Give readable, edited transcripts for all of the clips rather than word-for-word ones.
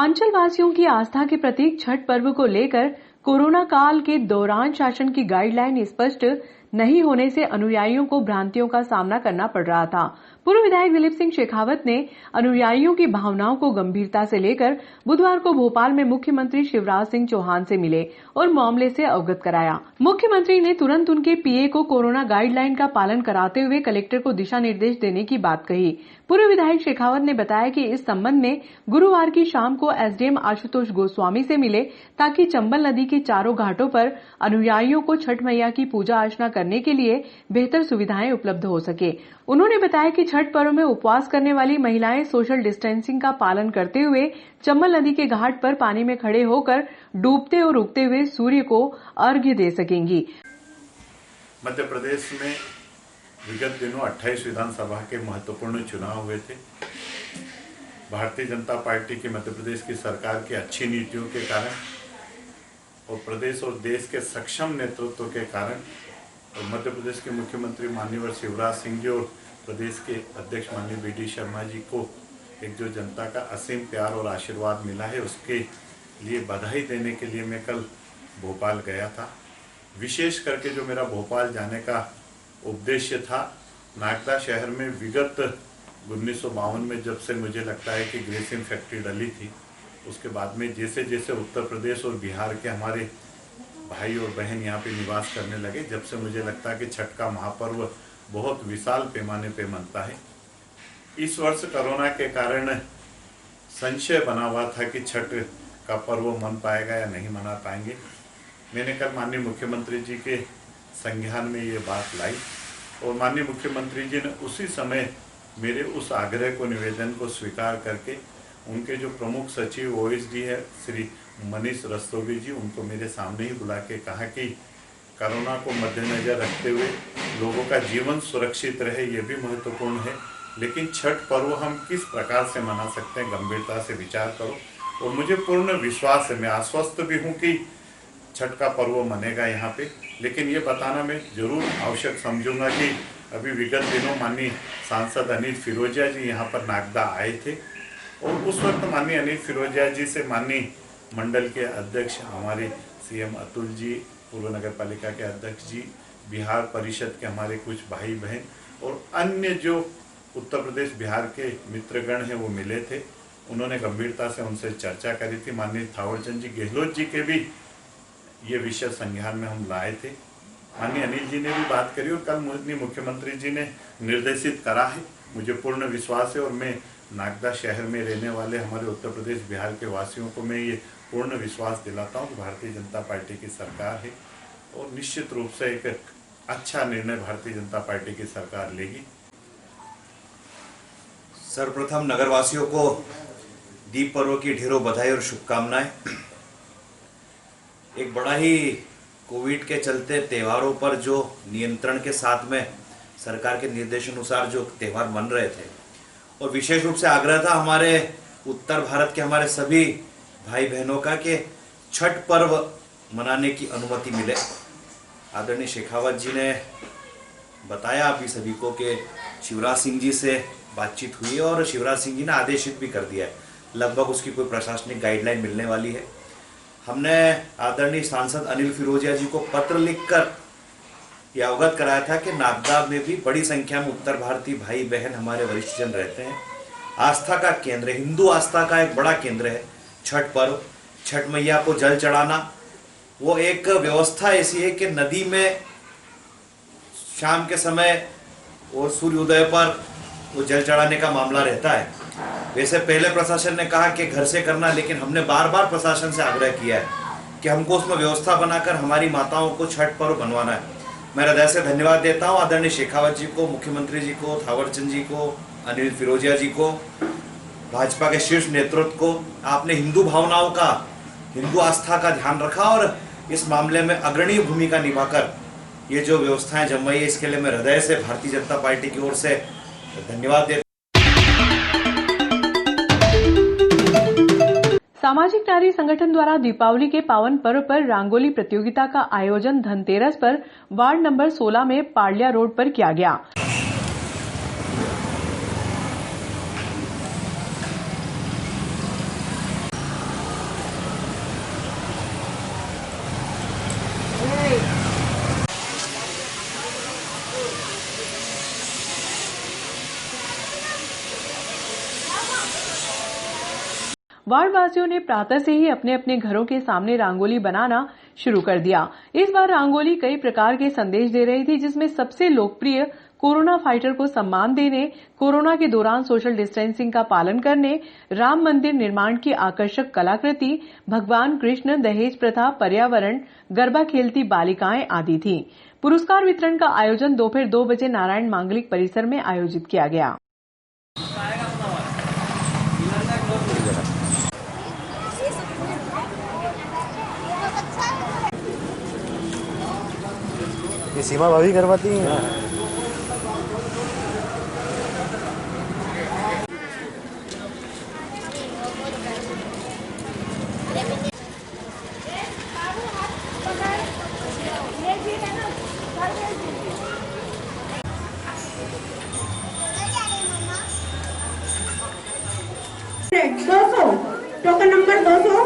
पूर्वांचल वासियों की आस्था के प्रतीक छठ पर्व को लेकर कोरोना काल के दौरान शासन की गाइडलाइन स्पष्ट नहीं होने से अनुयायियों को भ्रांतियों का सामना करना पड़ रहा था। पूर्व विधायक दिलीप सिंह शेखावत ने अनुयायियों की भावनाओं को गंभीरता से लेकर बुधवार को भोपाल में मुख्यमंत्री शिवराज सिंह चौहान से मिले और मामले से अवगत कराया। मुख्यमंत्री ने तुरंत उनके पीए को कोरोना गाइडलाइन का पालन कराते हुए कलेक्टर को दिशा निर्देश देने की बात कही। पूर्व विधायक शेखावत ने बताया कि इस संबंध में गुरुवार की शाम को एसडीएम आशुतोष गोस्वामी से मिले ताकि चंबल नदी के चारों घाटों पर अनुयायियों को छठ मैया की पूजा अर्चना करने के लिए बेहतर सुविधाएं उपलब्ध हो सके। उन्होंने बताया कि छठ पर्व में उपवास करने वाली महिलाएं सोशल डिस्टेंसिंग का पालन करते हुए चंबल नदी के घाट पर पानी में खड़े होकर डूबते और उगते हुए सूर्य को अर्घ्य दे सकेंगी। मध्य प्रदेश में विगत दिनों 28 विधानसभा के महत्वपूर्ण चुनाव हुए थे। भारतीय जनता पार्टी की मध्य प्रदेश की सरकार की अच्छी नीतियों के कारण और प्रदेश और देश के सक्षम नेतृत्व के कारण और मध्य प्रदेश के मुख्यमंत्री माननीय शिवराज सिंह जी और प्रदेश के अध्यक्ष माननीय बीडी शर्मा जी को एक जो जनता का असीम प्यार और आशीर्वाद मिला है, उसके लिए बधाई देने के लिए मैं कल भोपाल गया था। विशेष करके जो मेरा भोपाल जाने का उद्देश्य था, नागदा शहर में विगत 1952 में जब से मुझे लगता है कि ग्रेसिन फैक्ट्री डली थी, उसके बाद में जैसे जैसे उत्तर प्रदेश और बिहार के हमारे भाई और बहन यहाँ पे निवास करने लगे, जब से मुझे लगता है कि छठ का महापर्व बहुत विशाल पैमाने पे मनता है। इस वर्ष कोरोना के कारण संशय बना हुआ था कि छठ का पर्व मन पाएगा या नहीं मना पाएंगे। मैंने कल माननीय मुख्यमंत्री जी के संज्ञान में ये बात लाई और माननीय मुख्यमंत्री जी ने उसी समय मेरे उस आग्रह को, निवेदन को स्वीकार करके उनके जो प्रमुख सचिव ओएसडी है श्री मनीष रस्तोगी जी, उनको मेरे सामने ही बुला के कहा कि कोरोना को मद्देनजर रखते हुए लोगों का जीवन सुरक्षित रहे, ये भी महत्वपूर्ण है, लेकिन छठ पर्व हम किस प्रकार से मना सकते हैं, गंभीरता से विचार करो। और मुझे पूर्ण विश्वास है, मैं आश्वस्त भी हूँ कि छठ का पर्व मनेगा यहाँ पे, लेकिन ये बताना मैं जरूर आवश्यक समझूंगा कि अभी विगत दिनों माननीय सांसद अनिल फिरोजिया जी यहाँ पर नागदा आए थे और उस वक्त माननीय अनिल फिरोजिया जी से माननीय मंडल के अध्यक्ष हमारे सीएम अतुल जी, पूर्व नगर पालिका के अध्यक्ष जी, बिहार परिषद के हमारे कुछ भाई बहन और अन्य जो उत्तर प्रदेश बिहार के मित्रगण हैं वो मिले थे। उन्होंने गंभीरता से उनसे चर्चा करी थी। माननीय थावरचंद जी गहलोत जी के भी ये विषय संज्ञान में हम लाए थे। माननीय अनिल जी ने भी बात करी और कल मुख्यमंत्री जी ने निर्देशित करा है। मुझे पूर्ण विश्वास है और मैं नागदा शहर में रहने वाले हमारे उत्तर प्रदेश बिहार के वासियों को मैं ये पूर्ण विश्वास दिलाता हूँ कि भारतीय जनता पार्टी की सरकार है और निश्चित रूप से एक अच्छा निर्णय भारतीय जनता पार्टी की सरकार लेगी। सर्वप्रथम नगरवासियों को दीप पर्व की ढेरों बधाई और शुभकामनाएं। एक बड़ा ही कोविड के चलते त्योहारों पर जो नियंत्रण के साथ में सरकार के निर्देशानुसार जो त्यौहार मन रहे थे और विशेष रूप से आग्रह था हमारे उत्तर भारत के हमारे सभी भाई बहनों का कि छठ पर्व मनाने की अनुमति मिले। आदरणीय शेखावत जी ने बताया आप सभी को कि शिवराज सिंह जी से बातचीत हुई और शिवराज सिंह जी ने आदेशित भी कर दिया है, लगभग उसकी कोई प्रशासनिक गाइडलाइन मिलने वाली है। हमने आदरणीय सांसद अनिल फिरोजिया जी को पत्र लिखकर यह अवगत कराया था कि नागदा में भी बड़ी संख्या में उत्तर भारतीय भाई बहन हमारे वरिष्ठ जन रहते हैं। आस्था का केंद्र है, हिंदू आस्था का एक बड़ा केंद्र है छठ पर्व। छठ मैया को जल चढ़ाना वो एक व्यवस्था ऐसी है कि नदी में शाम के समय और सूर्योदय पर वो जल चढ़ाने का मामला रहता है। वैसे पहले प्रशासन ने कहा कि घर से करना, लेकिन हमने बार बार प्रशासन से आग्रह किया है कि हमको उसमें व्यवस्था बनाकर हमारी माताओं को छठ पर्व बनवाना है। मैं हृदय से धन्यवाद देता हूं आदरणीय शेखावत जी को, मुख्यमंत्री जी को, थावरचंद जी को, अनिल फिरोजिया जी को, भाजपा के शीर्ष नेतृत्व को। आपने हिंदू भावनाओं का, हिंदू आस्था का ध्यान रखा और इस मामले में अग्रणी भूमिका निभाकर ये जो व्यवस्थाएं जमाई है, इसके लिए मैं हृदय से भारतीय जनता पार्टी की ओर से धन्यवाद देता हूं। सामाजिक नारी संगठन द्वारा दीपावली के पावन पर्व पर रंगोली प्रतियोगिता का आयोजन धनतेरस पर वार्ड नंबर 16 में पाडलिया रोड पर किया गया। वार्ड वासियों ने प्रातः से ही अपने अपने घरों के सामने रंगोली बनाना शुरू कर दिया। इस बार रंगोली कई प्रकार के संदेश दे रही थी, जिसमें सबसे लोकप्रिय कोरोना फाइटर को सम्मान देने, कोरोना के दौरान सोशल डिस्टेंसिंग का पालन करने, राम मंदिर निर्माण की आकर्षक कलाकृति, भगवान कृष्ण, दहेज प्रथा, पर्यावरण, गरबा खेलती बालिकाएं आदि थी। पुरस्कार वितरण का आयोजन दोपहर 2 बजे नारायण मांगलिक परिसर में आयोजित किया गया। ये सीमा भाभी करवाती हैं। Token number 200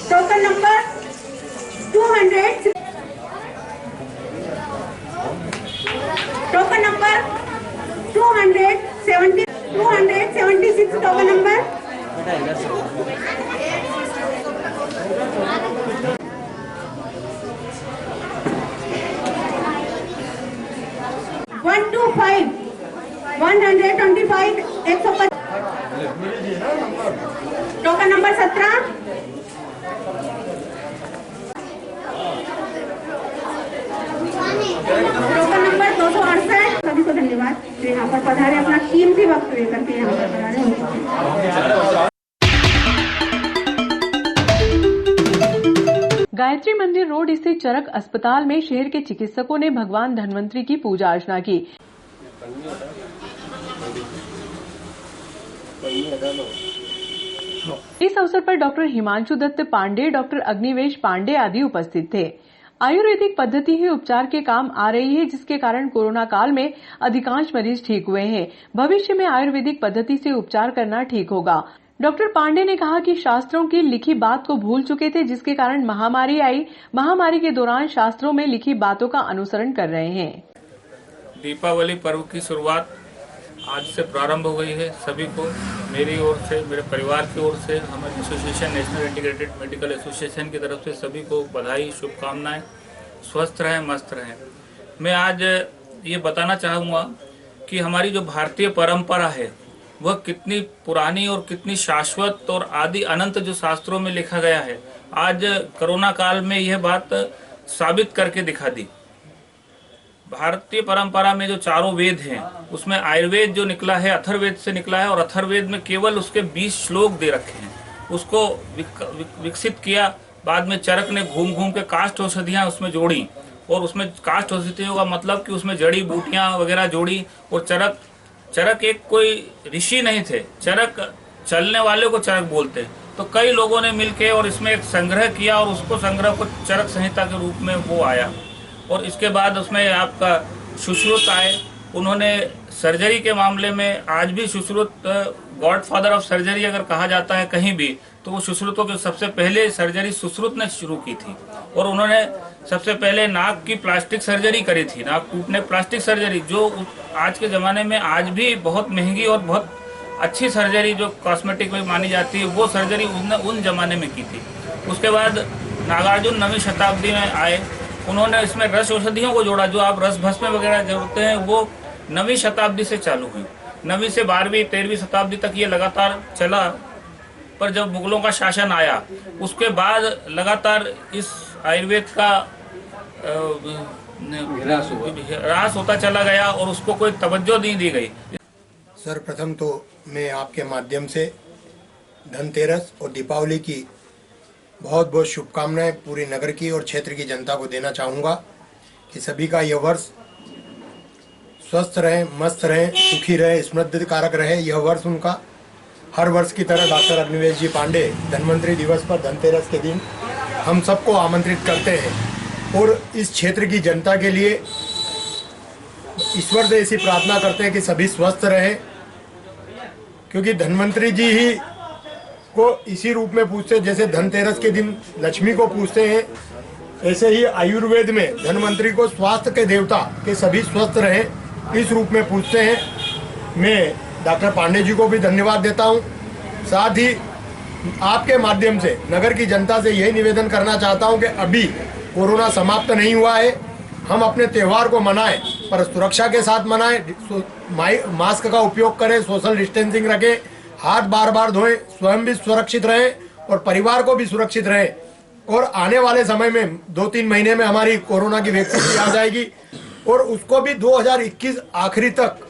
token number 200 token number 276 token number 125 125 token number 17 token number 268। सभी को धन्यवाद जो यहाँ पर पधारे, अपना कीमती वक्त लेकर के यहाँ पर पधारे। गायत्री मंदिर रोड स्थित चरक अस्पताल में शहर के चिकित्सकों ने भगवान धन्वंतरी की पूजा अर्चना की। इस अवसर पर डॉक्टर हिमांशु दत्त पांडे, डॉक्टर अग्निवेश पांडे आदि उपस्थित थे। आयुर्वेदिक पद्धति ही उपचार के काम आ रही है, जिसके कारण कोरोना काल में अधिकांश मरीज ठीक हुए हैं। भविष्य में आयुर्वेदिक पद्धति से उपचार करना ठीक होगा। डॉक्टर पांडे ने कहा कि शास्त्रों की लिखी बात को भूल चुके थे, जिसके कारण महामारी आई। महामारी के दौरान शास्त्रों में लिखी बातों का अनुसरण कर रहे हैं। दीपावली पर्व की शुरुआत आज से प्रारंभ हुई है। सभी को मेरी ओर से, मेरे परिवार की ओर से, हमारे association national integrated medical association की तरफ से सभी को बधाई, शुभकामनाएं। स्वस्थ रहें, मस्त रहें। मैं आज ये बताना चाहूँगा कि हमारी जो भारतीय परंपरा है वह कितनी पुरानी और कितनी शाश्वत और आदि अनंत जो शास्त्रों में लिखा गया है, आज कोरोना काल में यह बात साबित करके दिखा दी। भारतीय परंपरा में जो चारों वेद हैं उसमें आयुर्वेद जो निकला है अथर्ववेद से निकला है, और अथर्ववेद में केवल उसके 20 श्लोक दे रखे हैं। उसको विकसित किया, बाद में चरक ने घूम घूम के काष्ठ औषधियाँ उसमें जोड़ी, और उसमें काष्ठ औषधियों का मतलब कि उसमें जड़ी बूटियाँ वगैरह जोड़ी। और चरक एक कोई ऋषि नहीं थे, चरक चलने वाले को चरक बोलते। तो कई लोगों ने मिलके और इसमें एक संग्रह किया, और उसको संग्रह को चरक संहिता के रूप में वो आया। और इसके बाद उसमें आपका सुश्रुत आए। उन्होंने सर्जरी के मामले में, आज भी सुश्रुत गॉडफादर ऑफ सर्जरी अगर कहा जाता है कहीं भी, तो वो सुश्रुतों के सबसे पहले सर्जरी सुश्रुत ने शुरू की थी। और उन्होंने सबसे पहले नाक की प्लास्टिक सर्जरी करी थी, नाक टूटने प्लास्टिक सर्जरी, जो आज के ज़माने में आज भी बहुत महंगी और बहुत अच्छी सर्जरी जो कॉस्मेटिक में मानी जाती है, वो सर्जरी उन जमाने में की थी। उसके बाद नागार्जुन 9वीं शताब्दी में आए, उन्होंने इसमें रस औषधियों को जोड़ा। जो आप रस भस्म वगैरह जोड़ते हैं वो 9वीं शताब्दी से चालू हुई। 9वीं से 12वीं 13वीं शताब्दी तक ये लगातार चला। पर जब मुगलों का शासन आया उसके बाद लगातार इस आयुर्वेद का ह्रास होता चला गया और उसको कोई तवज्जो नहीं दी गई। सर्वप्रथम तो मैं आपके माध्यम से धनतेरस और दीपावली की बहुत बहुत शुभकामनाएं पूरी नगर की और क्षेत्र की जनता को देना चाहूँगा कि सभी का यह वर्ष स्वस्थ रहे, मस्त रहे, सुखी रहे, समृद्धि कारक रहे। यह वर्ष उनका हर वर्ष की तरह डॉक्टर अग्निवेश जी पांडे धन्वंतरी दिवस पर धनतेरस के दिन हम सबको आमंत्रित करते हैं और इस क्षेत्र की जनता के लिए ईश्वर से ऐसी प्रार्थना करते हैं कि सभी स्वस्थ रहें, क्योंकि धन्वंतरी जी ही को इसी रूप में पूजते हैं। जैसे धनतेरस के दिन लक्ष्मी को पूजते हैं, ऐसे ही आयुर्वेद में धनवंतरी को स्वास्थ्य के देवता के सभी स्वस्थ रहें इस रूप में पूजते हैं। मैं डॉक्टर पांडे जी को भी धन्यवाद देता हूं। साथ ही आपके माध्यम से नगर की जनता से यही निवेदन करना चाहता हूं कि अभी कोरोना समाप्त नहीं हुआ है, हम अपने त्यौहार को मनाएं पर सुरक्षा के साथ मनाएं, मास्क का उपयोग करें, सोशल डिस्टेंसिंग रखें, हाथ बार बार धोएं, स्वयं भी सुरक्षित रहें और परिवार को भी सुरक्षित रहें। और आने वाले समय में 2-3 महीने में हमारी कोरोना की वैक्सीन आ जाएगी और उसको भी 2021 आखिरी तक